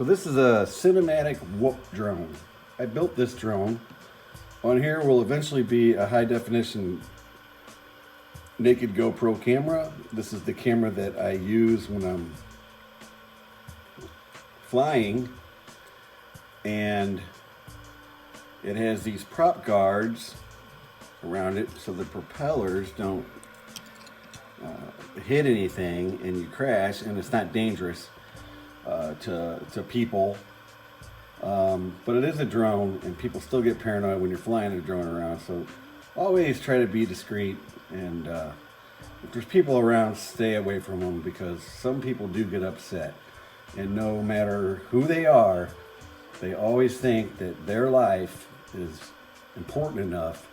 So this is a cinematic whoop drone. I built this drone. On here will eventually be a high definition naked GoPro camera. This is the camera that I use when I'm flying, and it has these prop guards around it so the propellers don't hit anything and you crash, and it's not dangerous to people. But it is a drone, and people still get paranoid when you're flying a drone around, so always try to be discreet, and if there's people around, stay away from them, because some people do get upset, and no matter who they are, they always think that their life is important enough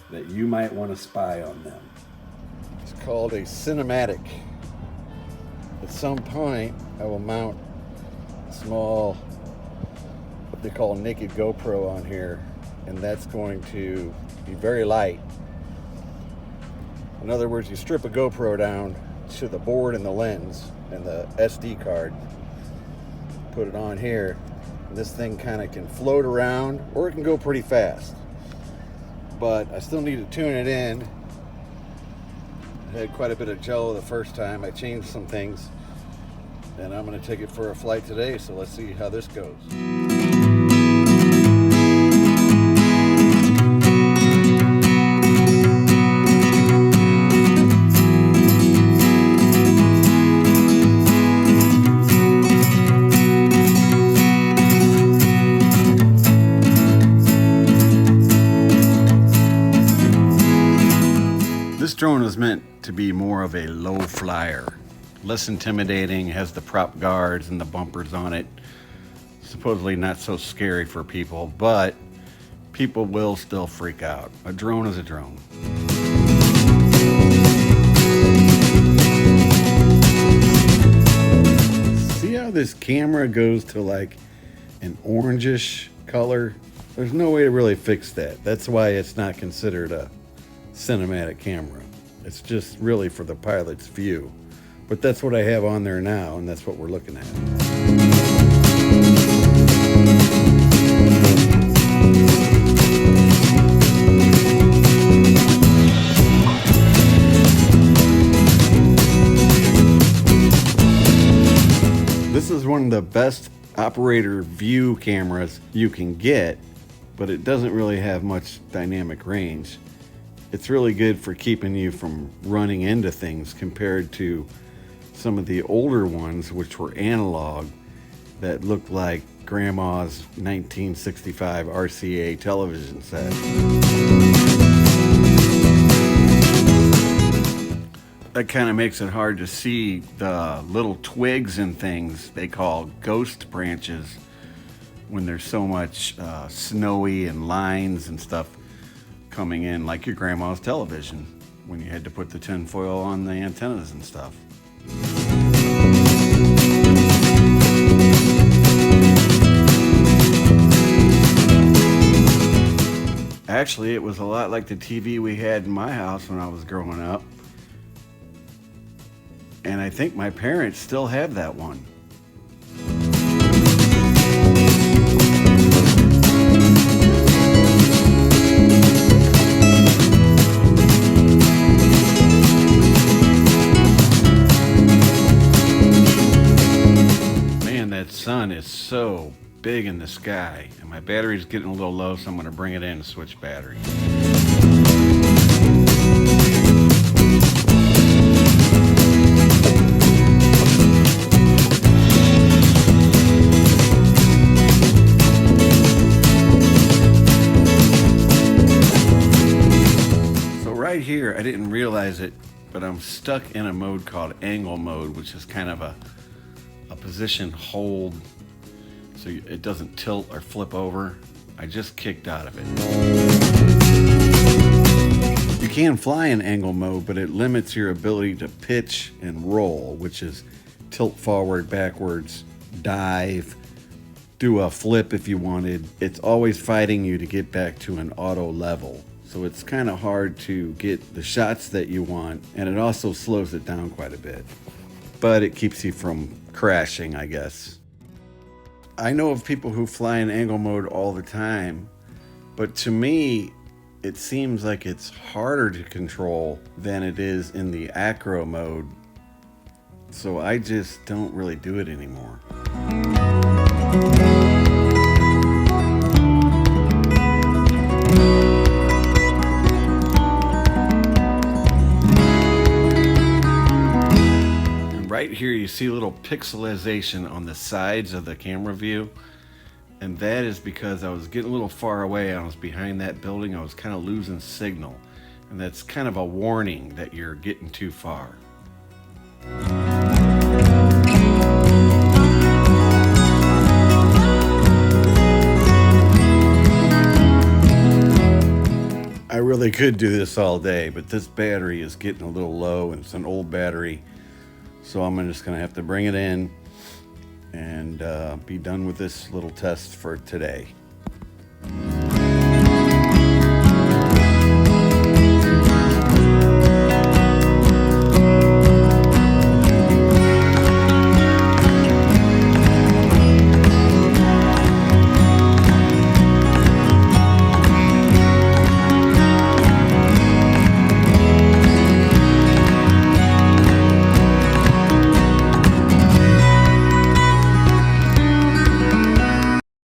that you might want to spy on them. It's called a cinematic. At some point, I will mount a small, what they call naked GoPro on here, and that's going to be very light. In other words, you strip a GoPro down to the board and the lens and the SD card, put it on here, and this thing kind of can float around, or it can go pretty fast. But I still need to tune it in. I had quite a bit of jello the first time. I changed some things, and I'm going to take it for a flight today, so let's see how this goes. This drone was meant to be more of a low flyer, less intimidating, has the prop guards and the bumpers on it. Supposedly not so scary for people, but people will still freak out. A drone is a drone. See how this camera goes to like an orangish color? There's no way to really fix that. That's why it's not considered a cinematic camera. It's just really for the pilot's view. But that's what I have on there now, and that's what we're looking at. This is one of the best operator view cameras you can get, but it doesn't really have much dynamic range. It's really good for keeping you from running into things compared to some of the older ones, which were analog, that looked like grandma's 1965 RCA television set. That kind of makes it hard to see the little twigs and things they call ghost branches when there's so much snowy and lines and stuff coming in, like your grandma's television when you had to put the tin foil on the antennas and stuff. Actually, it was a lot like the TV we had in my house when I was growing up. And I think my parents still have that one. Sun is so big in the sky, and my battery's getting a little low, so I'm going to bring it in and switch batteries. So right here, I didn't realize it, but I'm stuck in a mode called angle mode, which is kind of a position hold so it doesn't tilt or flip over. I just kicked out of it. You can fly in angle mode, but it limits your ability to pitch and roll, which is tilt forward, backwards, dive, do a flip if you wanted. It's always fighting you to get back to an auto level. So it's kind of hard to get the shots that you want, and it also slows it down quite a bit. But it keeps you from crashing, I guess. I know of people who fly in angle mode all the time, but to me, it seems like it's harder to control than it is in the acro mode. So I just don't really do it anymore. Right here you see a little pixelization on the sides of the camera view, and that is because I was getting a little far away. I was behind that building. I was kind of losing signal, and that's kind of a warning that you're getting too far. I really could do this all day, but this battery is getting a little low, and it's an old battery. So I'm just going to have to bring it in and be done with this little test for today.